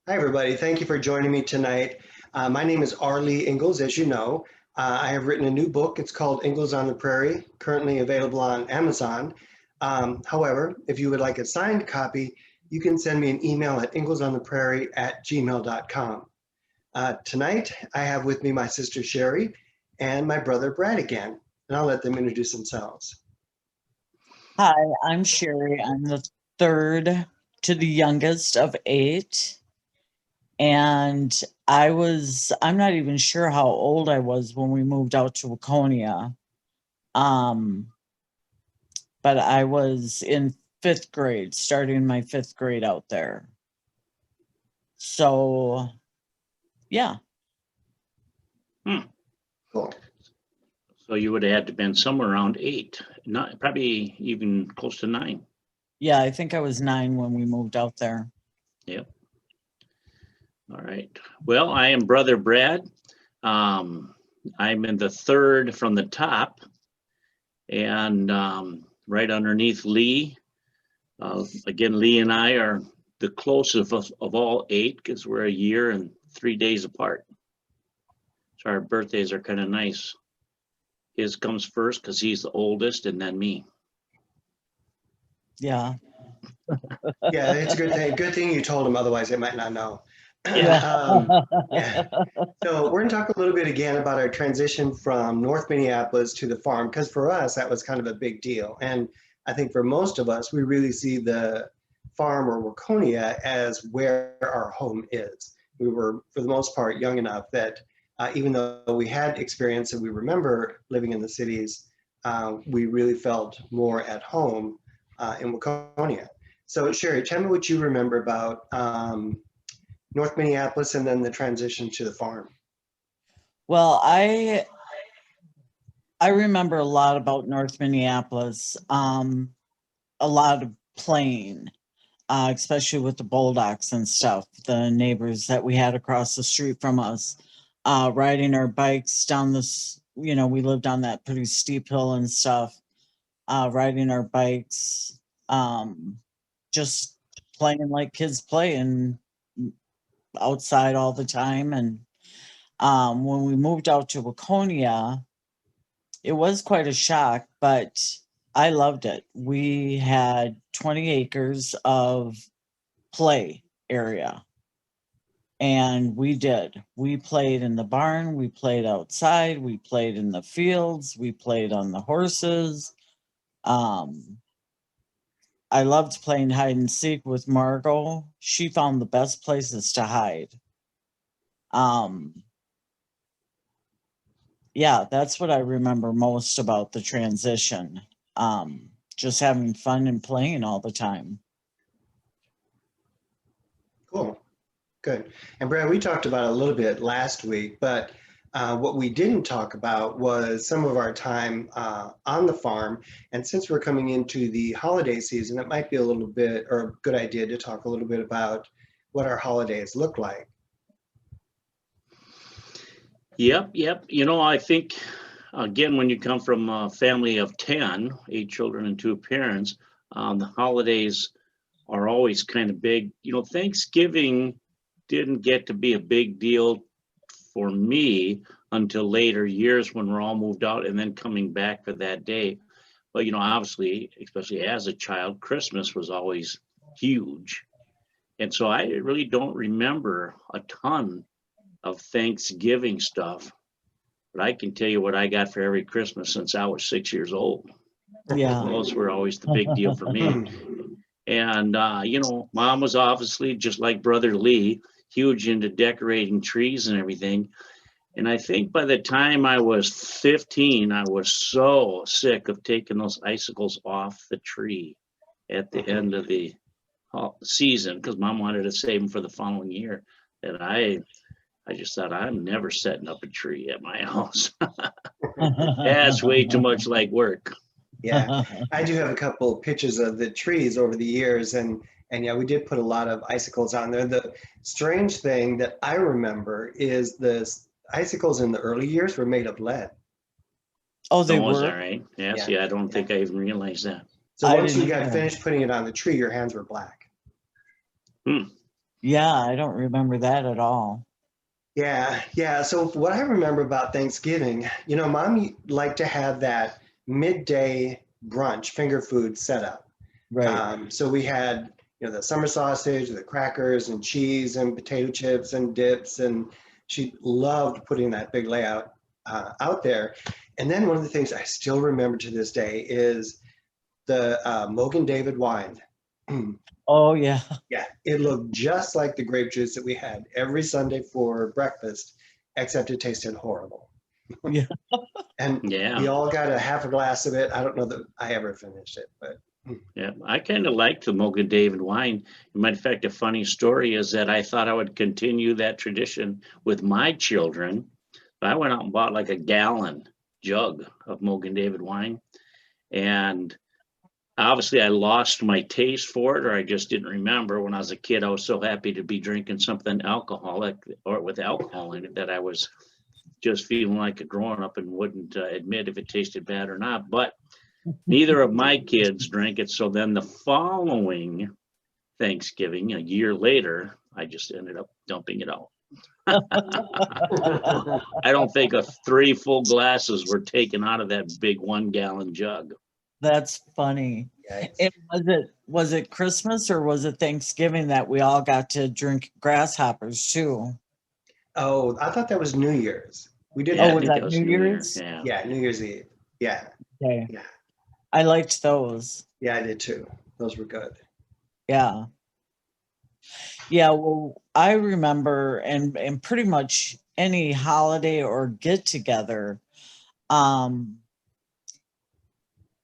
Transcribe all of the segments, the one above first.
Hi, everybody. Thank you for joining me tonight. My name is Arlie Ingalls, as you know. I have written a new book. It's called Ingalls on the Prairie, currently available on Amazon. However, if you would like a signed copy, you can send me an email at inglesontheprairie@gmail.com. Tonight, I have with me my sister Cheri and my brother Brad again, and I'll let them introduce themselves. Hi, I'm Cheri. I'm the third to the youngest of eight. And I'm not even sure how old I was when we moved out to Waconia. Um, but I was in fifth grade, starting my fifth grade out there. So, yeah. Cool. So you would have had to been somewhere around 8, not probably even close to 9. Yeah, I think I was 9 when we moved out there. Yep. All right. Well, I am brother Brad. I'm in the third from the top, and right underneath Lee. Again, Lee and I are the closest of all 8 because we're a year and 3 days apart. So our birthdays are kind of nice. His comes first because he's the oldest, and then me. Yeah. Yeah, it's a good thing. Good thing you told him, otherwise they might not know. Yeah. Yeah. So we're going to talk a little bit again about our transition from North Minneapolis to the farm, because for us, that was kind of a big deal. And I think for most of us, we really see the farm or Waconia as where our home is. We were, for the most part, young enough that even though we had experience and we remember living in the cities, we really felt more at home in Waconia. So Cheri, tell me what you remember about North Minneapolis and then the transition to the farm. Well, I remember a lot about North Minneapolis. A lot of playing, especially with the Bulldogs and stuff, the neighbors that we had across the street from us, riding our bikes down this, we lived on that pretty steep hill and stuff, riding our bikes, just playing like kids play and outside all the time. And when we moved out to Waconia, it was quite a shock, but I loved it. We had 20 acres of play area. And we did. We played in the barn, we played outside, we played in the fields, we played on the horses. I loved playing hide and seek with Margot. She found the best places to hide. Yeah, that's what I remember most about the transition. Just having fun and playing all the time. Cool. Good. And Brad, we talked about it a little bit last week, but what we didn't talk about was some of our time on the farm. And since we're coming into the holiday season, it might be a little bit or a good idea to talk a little bit about what our holidays look like. Yep. I think, again, when you come from a family of 10, 8 children and 2 parents, the holidays are always kind of big. Thanksgiving didn't get to be a big deal for me until later years when we're all moved out and then coming back for that day. But, obviously, especially as a child, Christmas was always huge. And so I really don't remember a ton of Thanksgiving stuff, but I can tell you what I got for every Christmas since I was 6 years old. Yeah. Those were always the big deal for me. And, Mom was obviously, just like Brother Lee, huge into decorating trees and everything. And I think by the time I was 15, I was so sick of taking those icicles off the tree at the end of the season, because Mom wanted to save them for the following year. And I just thought, I'm never setting up a tree at my house. That's way too much like work. Yeah, I do have a couple of pictures of the trees over the years, and yeah, we did put a lot of icicles on there. The strange thing that I remember is the icicles in the early years were made of lead. Oh, they Was were? that right? Yeah, see, I don't think I even realized that. So I once you didn't got either. finished putting it on the tree, your hands were black. Yeah, I don't remember that at all. Yeah. So what I remember about Thanksgiving, Mom liked to have that midday brunch finger food set up. Right. So we had, the summer sausage, the crackers and cheese and potato chips and dips, and she loved putting that big layout out there. And then one of the things I still remember to this day is the Mogan David wine. Oh, yeah. Yeah, it looked just like the grape juice that we had every Sunday for breakfast, except it tasted horrible. Yeah. And Yeah. we all got a half a glass of it. I don't know that I ever finished it, but Yeah, I kind of like the Mocha David wine. As a matter of fact, a funny story is that I thought I would continue that tradition with my children. I went out and bought like a gallon jug of Mocha David wine. And obviously, I lost my taste for it, or I just didn't remember. When I was a kid, I was so happy to be drinking something alcoholic or with alcohol in it that I was just feeling like a grown up and wouldn't admit if it tasted bad or not. But neither of my kids drank it. So then the following Thanksgiving, a year later, I just ended up dumping it out. I don't think 3 full glasses were taken out of that big 1-gallon jug. That's funny. yikes. And was it Christmas or was it Thanksgiving that we all got to drink grasshoppers too? Oh, I thought that was New Year's. We did Yeah, Oh, that. I was think that that was New New Year. Year's? Yeah. Yeah, New Year's Eve. Yeah, Okay. yeah, I liked those. yeah, I did too. Those were good. Yeah. Yeah, well, I remember and pretty much any holiday or get together, um,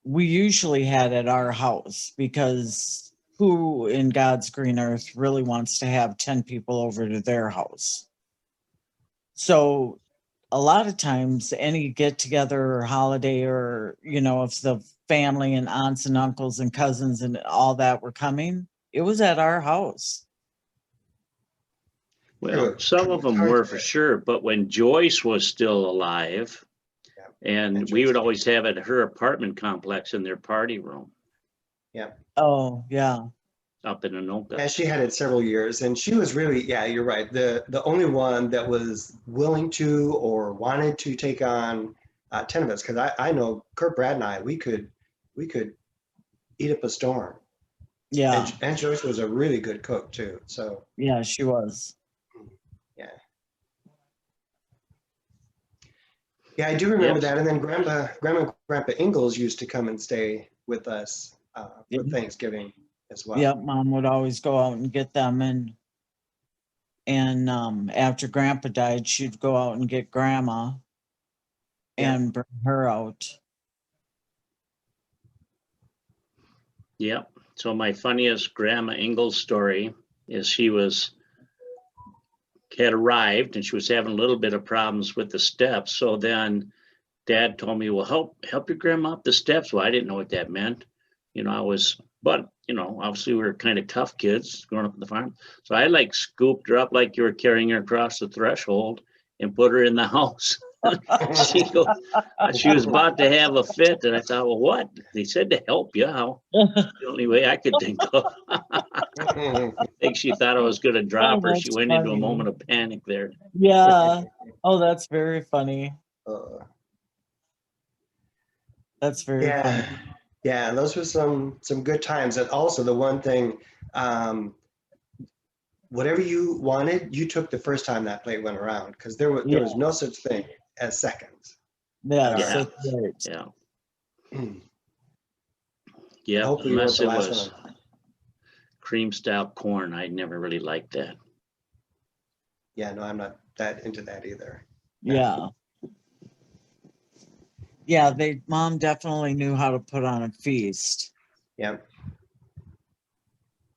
we usually had at our house because who in God's green earth really wants to have 10 people over to their house? So a lot of times any get together or holiday or, if the family and aunts and uncles and cousins and all that were coming, it was at our house. Well, True. some of them Hard were to for pick. sure, but when Joyce was still alive, Yeah, and we Joyce would did. always have at her apartment complex in their party room Yeah. Oh, yeah. up in Yeah, Anoka. she had it several years, and she was really, yeah, you're right. The only one that was willing to or wanted to take on 10 of us, because I know Kurt, Brad, and I, we could eat up a storm. Yeah. And Joyce was a really good cook too. So Yeah, she was. yeah, yeah, I do remember Yep. that. And then Grandma, and Grandpa Ingalls used to come and stay with us for Yep. Thanksgiving as well. Yep, Mom would always go out and get them and after Grandpa died, she'd go out and get Grandma Yeah. and bring her out. Yep. So my funniest Grandma Ingalls story is had arrived and she was having a little bit of problems with the steps. So then Dad told me, well, help your grandma up the steps. Well, I didn't know what that meant. But obviously we were kind of tough kids growing up on the farm. So I like scooped her up like you were carrying her across the threshold and put her in the house. She was about to have a fit. And I thought, well, what? They said to help you. How? The only way I could think of. I think she thought I was going to drop her. She That's went into a funny. moment of panic there. Yeah. Oh, that's very funny. Uh, That's very funny. yeah, those were some good times. And also the one thing, um, whatever you wanted, you took the first time that plate went around because there Yeah. was no such thing as seconds. Yes, Yeah. that's right. Yeah. Yeah. Hopefully you weren't Unless the it last was one. cream style corn. I never really liked that. Yeah, no, I'm not that into that either. Yeah. Yeah, Mom definitely knew how to put on a feast. Yeah.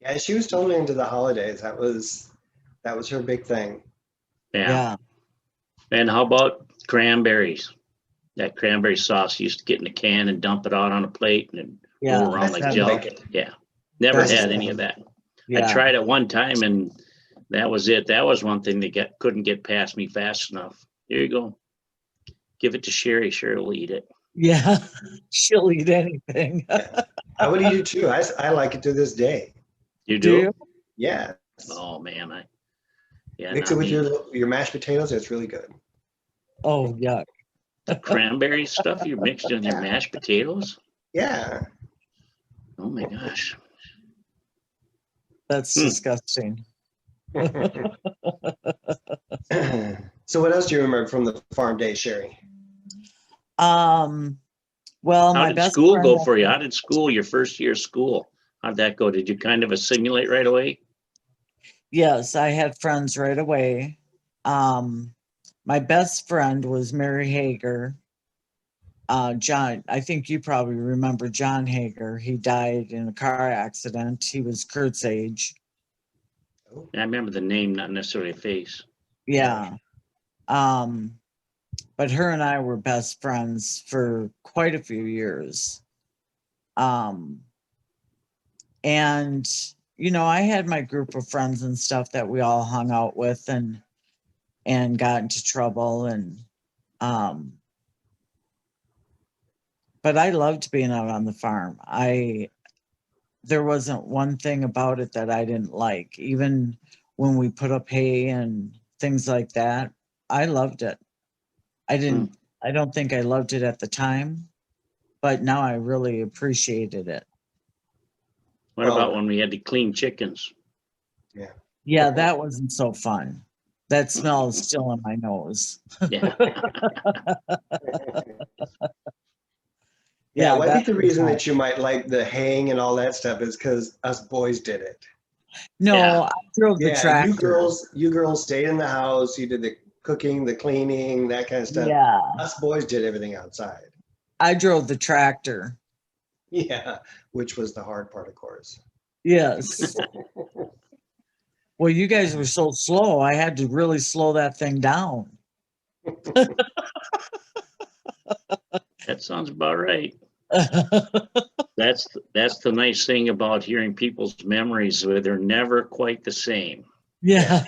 Yeah, she was totally into the holidays. That was her big thing. Yeah. Yeah. And how about cranberries? That cranberry sauce you used to get in a can and dump it out on a plate and Yeah. roll around That's like not jelly. like it. Yeah. Never That's had just- any of that. I Yeah. tried it one time and that was it. That was one thing that couldn't get past me fast enough. Here you go. Give it to Cheri. Cheri will eat it. Yeah. She'll eat anything. Yeah. I would eat it too. I like it to this day. You Do do? you? Yeah, Oh man, yeah, Mix not it with me. your mashed potatoes. It's really good. Oh, yeah. The cranberry stuff you mixed in your Yeah. mashed potatoes. Yeah. Oh my gosh. That's Hmm. disgusting. So what else do you remember from the farm day, Cheri? Well, How my did best school friend, go for you? How did school, your first year of school, how'd that go? Did you kind of assimilate right away? yes, I had friends right away. My best friend was Mary Hager. John, I think you probably remember John Hager. He died in a car accident. He was Kurt's age. I remember the name, not necessarily a face. Yeah. But her and I were best friends for quite a few years. And I had my group of friends and stuff that we all hung out with and got into trouble um but I loved being out on the farm. There wasn't one thing about it that I didn't like. Even when we put up hay and things like that, I loved it. I don't think I loved it at the time, but now I really appreciated it. What about when we had to clean chickens? Yeah. Yeah, that wasn't so fun. That smell is still in my nose. Yeah. Yeah, well, I that think the was reason fun. that you might like the haying and all that stuff is because us boys did it. No, Yeah. I drove the Yeah, tractor. you girls stayed in the house. You did the cooking, the cleaning, that kind of stuff. Yeah, Us boys did everything outside. I drove the tractor. Yeah, which was the hard part, of course. Yes. Well, you guys were so slow. I had to really slow that thing down. That sounds about right. That's the nice thing about hearing people's memories, where they're never quite the same. Yeah.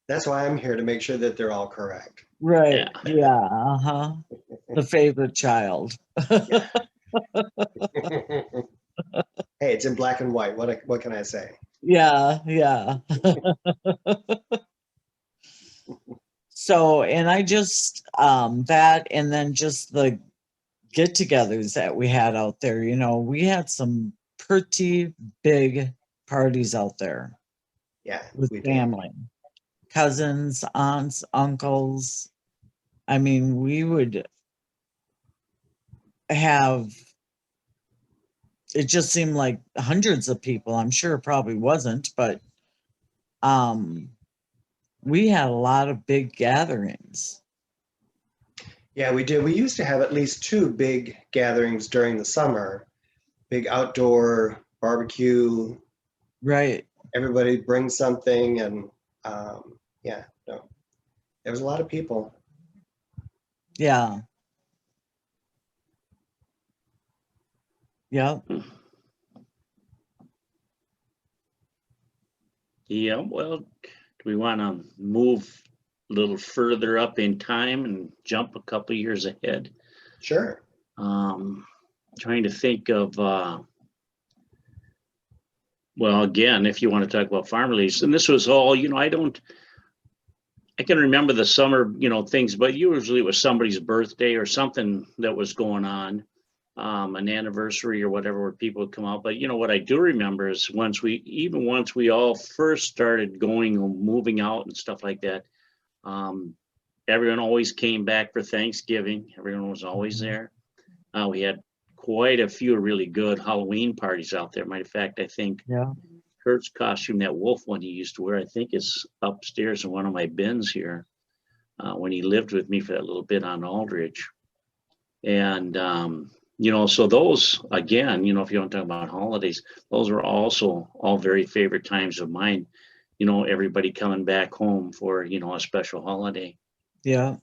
That's why I'm here to make sure that they're all correct. Right. Yeah. Yeah. Uh-huh. The favorite child. Yeah. Hey, it's in black and white. What can I say? Yeah. Yeah. So, and I just that and then just the get-togethers that we had out there, we had some pretty big parties out there Yeah, with we did. family, cousins, aunts, uncles. I mean, we would have, it just seemed like hundreds of people. I'm sure it probably wasn't, but we had a lot of big gatherings. Yeah, we did. We used to have at least two big gatherings during the summer, big outdoor barbecue. Right. Everybody brings something, and yeah, no, there was a lot of people. Yeah. Yeah. Yeah. Well, do we want to move a little further up in time and jump a couple years ahead? Sure. Trying to think of, well, again, if you want to talk about farm release, and this was all, I can remember the summer, things, but usually it was somebody's birthday or something that was going on, an anniversary or whatever, where people would come out. But what I do remember is once we all first started going and moving out and stuff like that, everyone always came back for Thanksgiving. Everyone was always there. We had quite a few really good Halloween parties out there. Matter of fact, I think Yeah. Kurt's costume, that wolf one he used to wear, I think is upstairs in one of my bins here, when he lived with me for that little bit on Aldridge. And, so those, again, if you want to talk about holidays, those are also all very favorite times of mine. Everybody coming back home for, a special holiday. Yeah.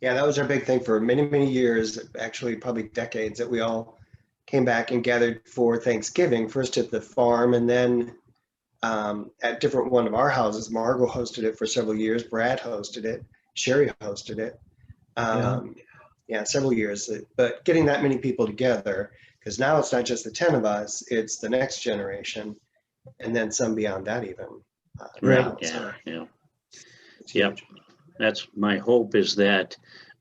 Yeah, that was our big thing for many, many years, actually probably decades, that we all came back and gathered for Thanksgiving, first at the farm and then at different one of our houses. Margot hosted it for several years. Brad hosted it. Cheri hosted it. Yeah, several years. But getting that many people together, Because now it's not just the 10 of us, it's the next generation, and then some beyond that even. Right, now. yeah, So yeah. it's Yep. huge. That's my hope, is that,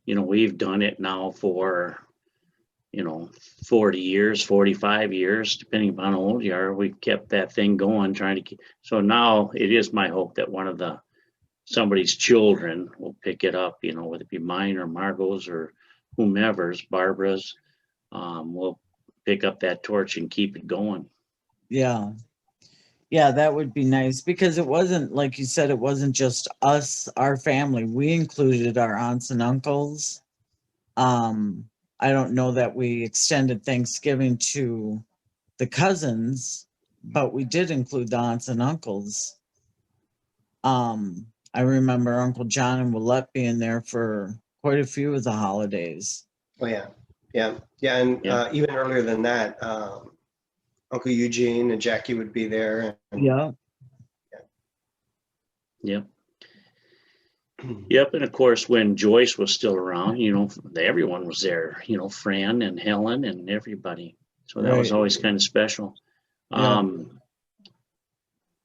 we've done it now for, 40 years, 45 years, depending upon how old you are. We've kept that thing going, trying to keep. So now it is my hope that somebody's children will pick it up, whether it be mine or Margot's or whomever's, Barbara's, will pick up that torch and keep it going. Yeah. Yeah, that would be nice, because it wasn't, like you said, it wasn't just us, our family. We included our aunts and uncles. I don't know that we extended Thanksgiving to the cousins, but we did include the aunts and uncles. I remember Uncle John and Willette being there for quite a few of the holidays. Oh yeah, yeah, yeah, and Yeah. even earlier than that, Uncle Eugene and Jackie would be there. And, Yeah. Yep. Yep. And of course, when Joyce was still around, everyone was there, Fran and Helen and everybody. So that was Right. always kind of special. Yeah.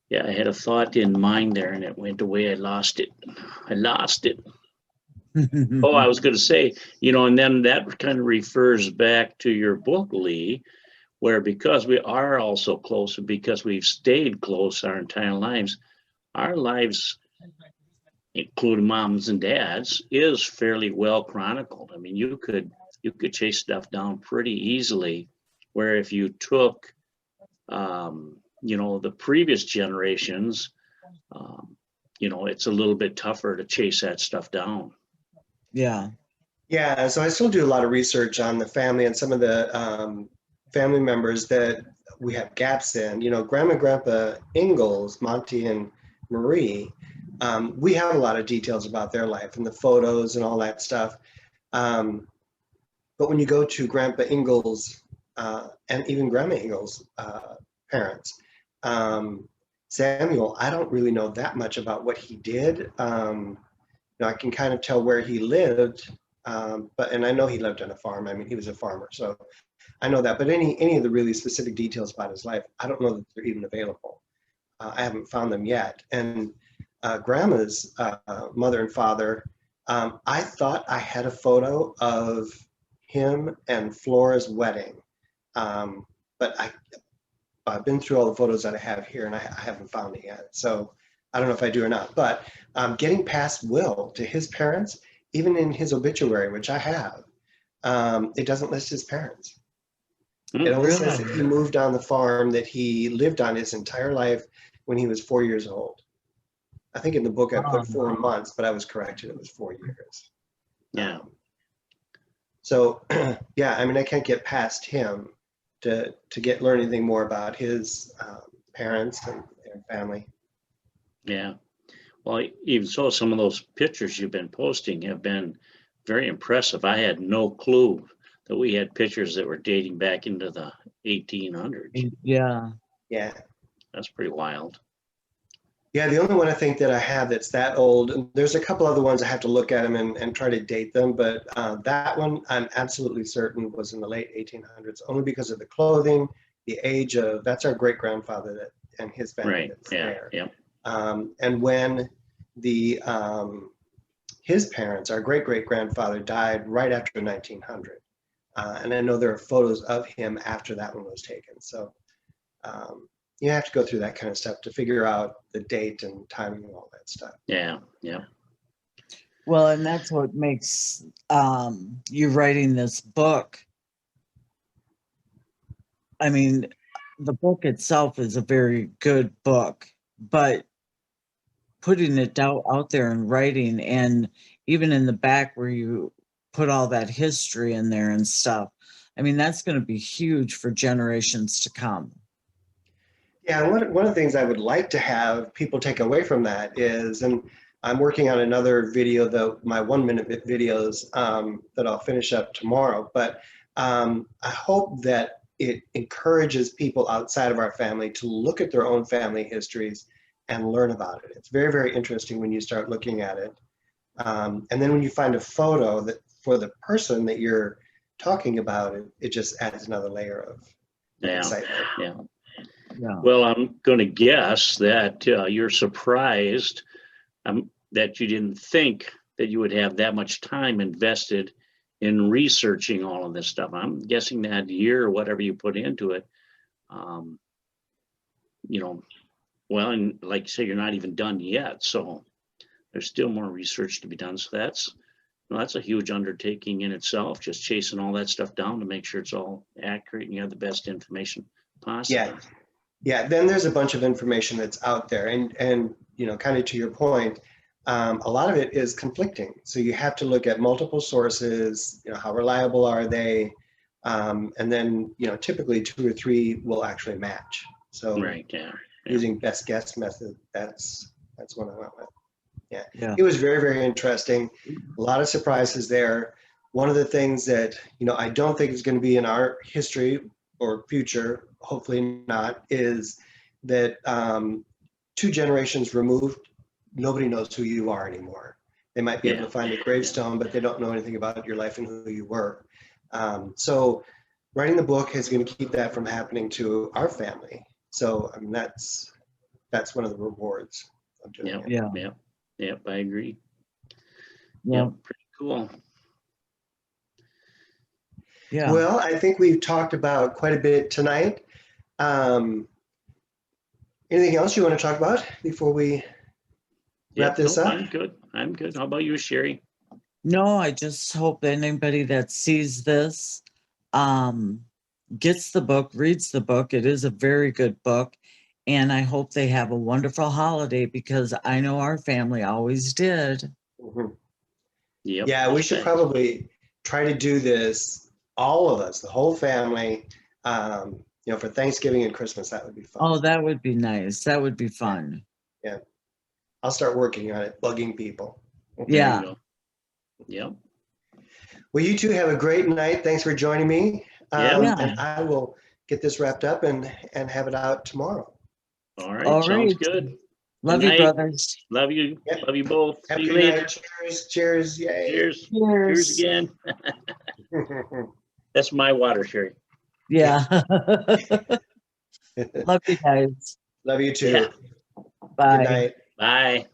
Yeah, I had a thought in mind there and it went away. I lost it. Oh, I was going to say, and then that kind of refers back to your book, Lee, where because we are also close and because we've stayed close our entire lives, our lives, including moms and dads, is fairly well chronicled. I mean, you could chase stuff down pretty easily, where if you took, the previous generations, it's a little bit tougher to chase that stuff down. Yeah. yeah, so I still do a lot of research on the family and some of the family members that we have gaps in. Grandma and Grandpa Ingalls, Monty and Marie, we have a lot of details about their life and the photos and all that stuff. But when you go to Grandpa Ingalls and even Grandma Ingalls' parents, Samuel, I don't really know that much about what he did. I can kind of tell where he lived, and I know he lived on a farm. I mean, he was a farmer, so I know that. But any of the really specific details about his life, I don't know that they're even available. I haven't found them yet. And Grandma's mother and father, I thought I had a photo of him and Flora's wedding, but I've been through all the photos that I have here, and I haven't found it yet. So I don't know if I do or not. But getting past will to his parents, even in his obituary, which I have, it doesn't list his parents. It only says that he moved on the farm that he lived on his entire life when he was 4 years old. I think in the book I put 4 months, but I was corrected. It was 4 years. Yeah. So yeah, I mean, I can't get past him to learn anything more about his parents and family. Yeah. Well, even so, some of those pictures you've been posting have been very impressive. I had no clue that we had pictures that were dating back into the 1800s. Yeah. Yeah. That's pretty wild. Yeah, the only one I think that I have that's that old, and there's a couple other ones I have to look at them and try to date them, but that one I'm absolutely certain was in the late 1800s, only because of the clothing, the age of, that's our great-grandfather and his family Right. that's Yeah. there. Yeah. And when his parents, our great-great-grandfather, died right after 1900. And I know there are photos of him after that one was taken. So you have to go through that kind of stuff to figure out the date and timing and all that stuff. Yeah. Yeah. Well, and that's what makes you writing this book. I mean, the book itself is a very good book, but putting it out there and writing, and even in the back where you put all that history in there and stuff, I mean, that's going to be huge for generations to come. Yeah, one of the things I would like to have people take away from that is, and I'm working on another video, my 1 minute videos that I'll finish up tomorrow, but I hope that it encourages people outside of our family to look at their own family histories and learn about it. It's very, very interesting when you start looking at it. And then when you find a photo that for the person that you're talking about it, it just adds another layer of Yeah, excitement. yeah. Yeah. Well, I'm going to guess that you're surprised that you didn't think that you would have that much time invested in researching all of this stuff. I'm guessing that year or whatever you put into it, you know, well, and like you say, you're not even done yet. So there's still more research to be done. So that's a huge undertaking in itself, just chasing all that stuff down to make sure it's all accurate and you have the best information possible. Yeah. Yeah, then there's a bunch of information that's out there, and kind of to your point, a lot of it is conflicting. So you have to look at multiple sources. How reliable are they? And then typically 2 or 3 will actually match. So Right. Yeah. using best guess method, that's what I went with. Yeah. Yeah. It was very, very interesting. A lot of surprises there. One of the things that I don't think is going to be in our history or future, hopefully not, is that 2 generations removed, nobody knows who you are anymore. They might be able to find a gravestone, but they don't know anything about your life and who you were. So writing the book is going to keep that from happening to our family. So I mean, that's one of the rewards of doing it. Yeah, I agree. Yeah. Pretty cool. Yeah. Well, I think we've talked about quite a bit tonight. Anything else you want to talk about before we wrap this up? I'm good. How about you, Cheri? No, I just hope anybody that sees this gets the book, reads the book. It is a very good book. And I hope they have a wonderful holiday, because I know our family always did. Mhm. Yep. Yeah, we should probably try to do this, all of us, the whole family, for Thanksgiving and Christmas. That would be fun. Oh, that would be nice. That would be fun. Yeah. I'll start working on it, bugging people. Yeah. There you go. Yep. Well, you two have a great night. Thanks for joining me. Yeah. And I will get this wrapped up and have it out tomorrow. All right. All Sounds right. good. Love Good you, night. brothers. Love you. Yep. Love you both. Have See a you good later. night. Cheers. Cheers. Yay. Cheers. Cheers. Cheers again. That's my water, Cheri. Yeah. Love you guys. Love you too. Yeah. Bye. Good night. Bye.